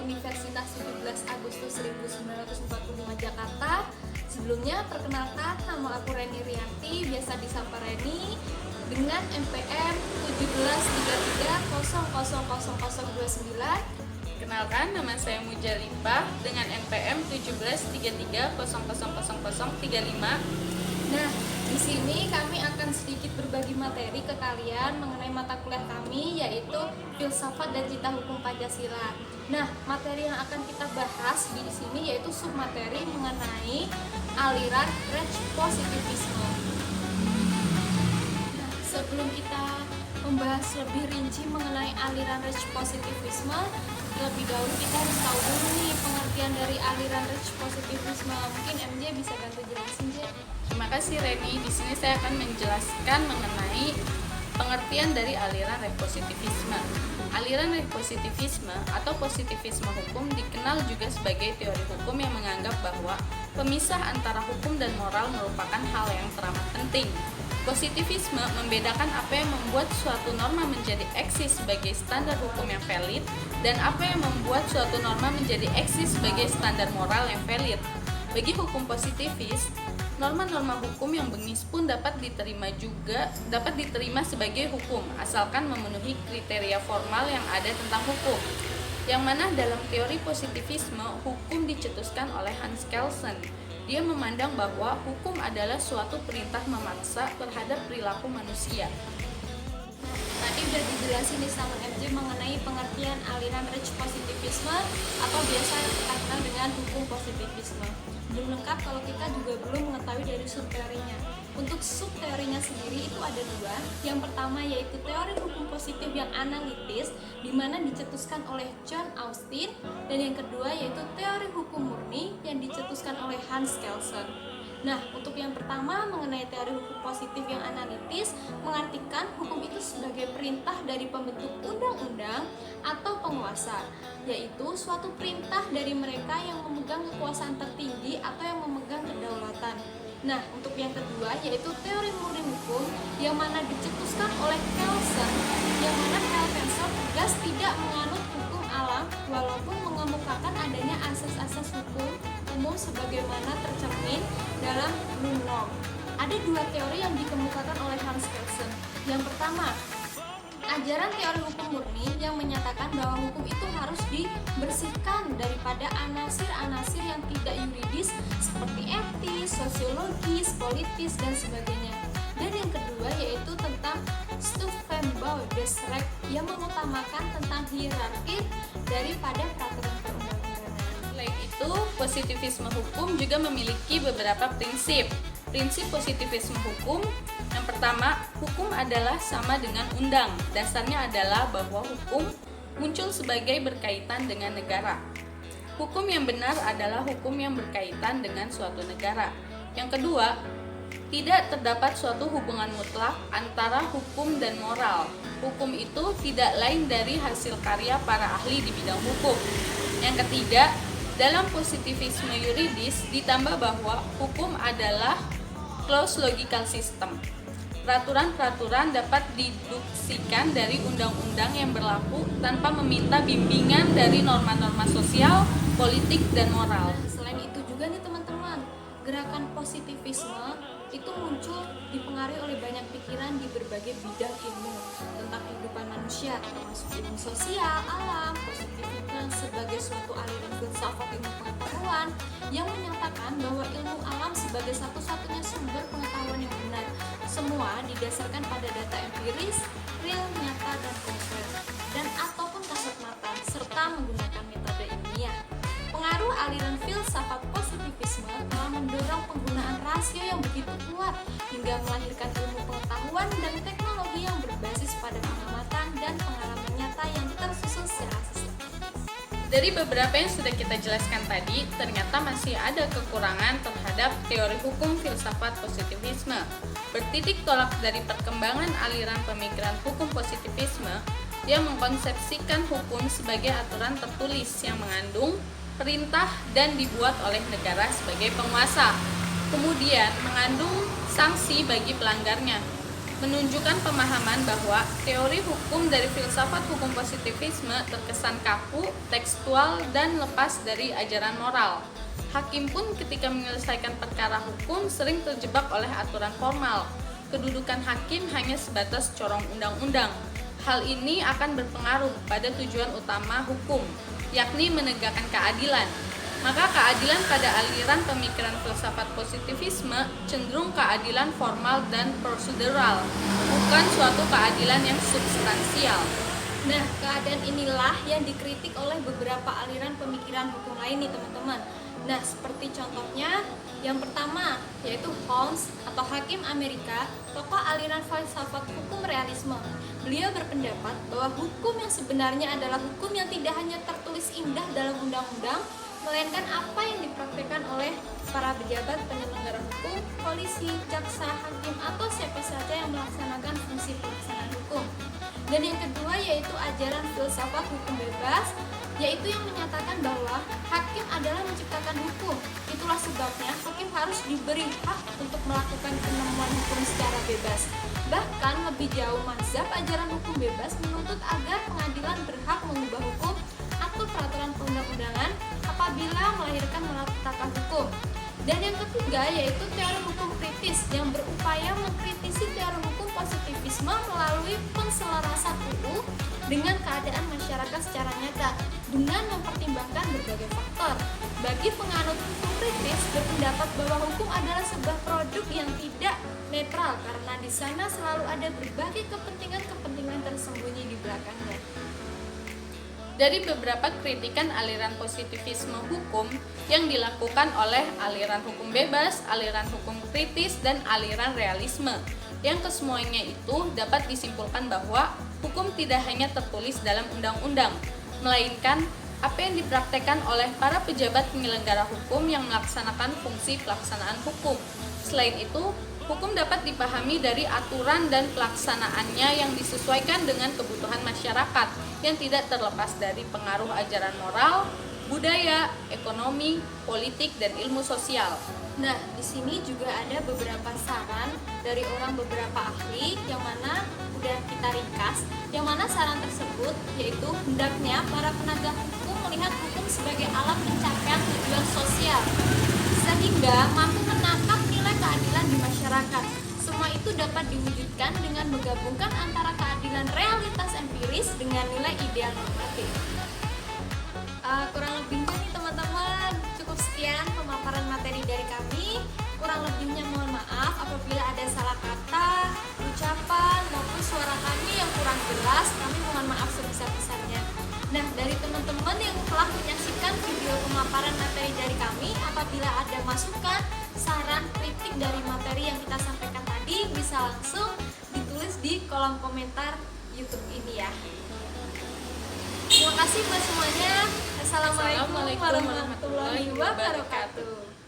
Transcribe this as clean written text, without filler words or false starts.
Universitas 17 Agustus 1945 Jakarta. Sebelumnya perkenalkan, nama aku Reni Rianti, biasa disapa Reni, dengan NPM 1733000029. Kenalkan, nama saya Mujalifah dengan NPM 1733000035. Nah, di sini kami akan sedikit berbagi materi ke kalian mengenai mata kuliah kami, yaitu Filsafat dan Cita Hukum Pancasila. Nah, materi yang akan kita bahas di sini yaitu submateri mengenai aliran positivisme. Nah, sebelum kita membahas lebih rinci mengenai aliran positivisme, lebih dahulu kita harus tahu dulu nih pengertian dari aliran positivisme. Mungkin MJ bisa bantu jelasin, J. Terima kasih Reni. Di sini saya akan menjelaskan mengenai pengertian dari aliran positivisme. Aliran positivisme atau positivisme hukum dikenal juga sebagai teori hukum yang menganggap bahwa pemisah antara hukum dan moral merupakan hal yang teramat penting. Positivisme membedakan apa yang membuat suatu norma menjadi eksis sebagai standar hukum yang valid dan apa yang membuat suatu norma menjadi eksis sebagai standar moral yang valid. Bagi hukum positivis, norma-norma hukum yang bengis pun dapat diterima sebagai hukum asalkan memenuhi kriteria formal yang ada tentang hukum. Yang mana dalam teori positivisme, hukum dicetuskan oleh Hans Kelsen. Dia memandang bahwa hukum adalah suatu perintah memaksa terhadap perilaku manusia. Tadi udah dijelasin nih sama MJ mengenai pengertian aliran positivisme atau biasa kita kenal dengan hukum positivisme. Belum lengkap kalau kita juga belum mengetahui dari subteorinya. Untuk subteorinya sendiri itu ada dua. Yang pertama yaitu teori hukum positif yang analitis, di mana dicetuskan oleh John Austin, dan yang kedua yaitu teori hukum murni yang dicetuskan oleh Hans Kelsen. Nah, untuk yang pertama mengenai teori hukum positif yang analitis, mengartikan hukum itu sebagai perintah dari pembentuk undang-undang atau penguasa, yaitu suatu perintah dari mereka yang memegang kekuasaan tertinggi atau yang memegang kedaulatan. Nah, untuk yang kedua yaitu teori murni hukum yang mana dicetuskan oleh Kelsen, yang mana Kelsen tegas tidak menganut hukum alam walaupun mengemukakan adanya asas-asas hukum umum sebagaimana tercermin dalam Blue Norm. Ada dua teori yang dikemukakan oleh Hans Kelsen. Yang pertama, ajaran teori hukum murni yang menyatakan bahwa hukum itu harus dibersihkan daripada anasir-anasir yang tidak yuridis seperti etis, sosiologis, politis, dan sebagainya. Dan yang kedua yaitu tentang Stufenbau-Desrecht yang mengutamakan tentang hierarki daripada peraturan perundang-undangan. Selain itu, positivisme hukum juga memiliki beberapa prinsip. Prinsip positivisme hukum, yang pertama, hukum adalah sama dengan undang. Dasarnya adalah bahwa hukum muncul sebagai berkaitan dengan negara. Hukum yang benar adalah hukum yang berkaitan dengan suatu negara. Yang kedua, tidak terdapat suatu hubungan mutlak antara hukum dan moral. Hukum itu tidak lain dari hasil karya para ahli di bidang hukum. Yang ketiga, dalam positivisme yuridis ditambah bahwa hukum adalah closed logical system. Peraturan-peraturan dapat dideduksikan dari undang-undang yang berlaku tanpa meminta bimbingan dari norma-norma sosial, politik, dan moral. Selain itu juga nih teman-teman, gerakan positivisme itu muncul dipengaruhi oleh banyak pikiran di berbagai bidang ilmu tentang kehidupan manusia, termasuk ilmu sosial, alam. Positivisme sebagai suatu aliran filsafat ilmu pengetahuan yang menyatakan bahwa ilmu alam sebagai satu-satunya sumber pengetahuan yang benar. Semua didasarkan pada data empiris, real, nyata, dan konkret, dan ataupun kasat mata, serta menggunakan metode ilmiah. Pengaruh aliran filsafat positivisme telah mendorong penggunaan rasio yang begitu kuat hingga melahirkan ilmu pengetahuan dan teknologi yang berbasis pada pengamatan dan pengalaman nyata yang tersusun secara sistematis. Dari beberapa yang sudah kita jelaskan tadi, ternyata masih ada kekurangan terhadap teori hukum filsafat positivisme. Bertitik tolak dari perkembangan aliran pemikiran hukum positivisme yang mengkonsepsikan hukum sebagai aturan tertulis yang mengandung perintah dan dibuat oleh negara sebagai penguasa, kemudian mengandung sanksi bagi pelanggarnya. menunjukkan pemahaman bahwa teori hukum dari filsafat hukum positivisme terkesan kaku, tekstual, dan lepas dari ajaran moral. Hakim pun ketika menyelesaikan perkara hukum sering terjebak oleh aturan formal. Kedudukan hakim hanya sebatas corong undang-undang. Hal ini akan berpengaruh pada tujuan utama hukum, yakni menegakkan keadilan. Maka keadilan pada aliran pemikiran filsafat positivisme cenderung keadilan formal dan prosedural, bukan suatu keadilan yang substansial. Nah, keadaan inilah yang dikritik oleh beberapa aliran pemikiran hukum lain nih teman-teman. Nah, seperti contohnya yang pertama yaitu Holmes atau hakim Amerika, tokoh aliran filsafat hukum realisme. Beliau berpendapat bahwa hukum yang sebenarnya adalah hukum yang tidak hanya tertulis indah dalam undang-undang, melainkan apa yang dipraktikkan oleh para pejabat penyelenggara hukum, polisi, jaksa, hakim, atau siapa saja yang melaksanakan fungsi pelaksanaan hukum. Dan yang kedua yaitu ajaran filsafat hukum bebas, yaitu yang menyatakan bahwa hakim adalah menciptakan hukum. Itulah sebabnya hakim harus diberi hak untuk melakukan penemuan hukum secara bebas. Bahkan lebih jauh, mazhab ajaran hukum bebas menuntut agar pengadilan berhak mengubah hukum atau peraturan perundang-undangan apabila melahirkan malapetaka hukum. Dan yang ketiga yaitu teori hukum kritis yang berupaya mengkritisi teori hukum positivisme melalui penselarasan UU dengan keadaan masyarakat secara nyata dengan mempertimbangkan berbagai faktor. Bagi penganut hukum kritis berpendapat bahwa hukum adalah sebuah produk yang tidak netral karena di sana selalu ada berbagai kepentingan-kepentingan tersembunyi di belakangnya. Dari beberapa kritikan aliran positivisme hukum yang dilakukan oleh aliran hukum bebas, aliran hukum kritis, dan aliran realisme, yang kesemuanya itu dapat disimpulkan bahwa hukum tidak hanya tertulis dalam undang-undang, melainkan apa yang dipraktekkan oleh para pejabat penyelenggara hukum yang melaksanakan fungsi pelaksanaan hukum. Selain itu, hukum dapat dipahami dari aturan dan pelaksanaannya yang disesuaikan dengan kebutuhan masyarakat yang tidak terlepas dari pengaruh ajaran moral, budaya, ekonomi, politik, dan ilmu sosial. Nah, di sini juga ada beberapa saran dari beberapa ahli yang mana udah kita ringkas, yang mana saran tersebut yaitu hendaknya para penegak hukum melihat hukum sebagai alat pencapaian tujuan sosial sehingga mampu menangkap nilai keadilan di masyarakat. Semua itu dapat diwujudkan dengan menggabungkan antara keadilan realitas empiris dengan nilai ideal normatif. Kurang lebihnya nih teman-teman, cukup sekian pemaparan materi dari kami. Kurang lebihnya mohon maaf apabila ada salah kata, ucapan, maupun suara kami yang kurang jelas. Kami mohon maaf sebesar-besarnya. Nah, dari teman-teman yang telah menyaksikan video pemaparan materi dari kami, apabila ada masukan, saran, kritik dari materi yang kita sampaikan tadi, bisa langsung ditulis di kolom komentar YouTube ini ya. Terima kasih buat semuanya. Assalamualaikum warahmatullahi wabarakatuh.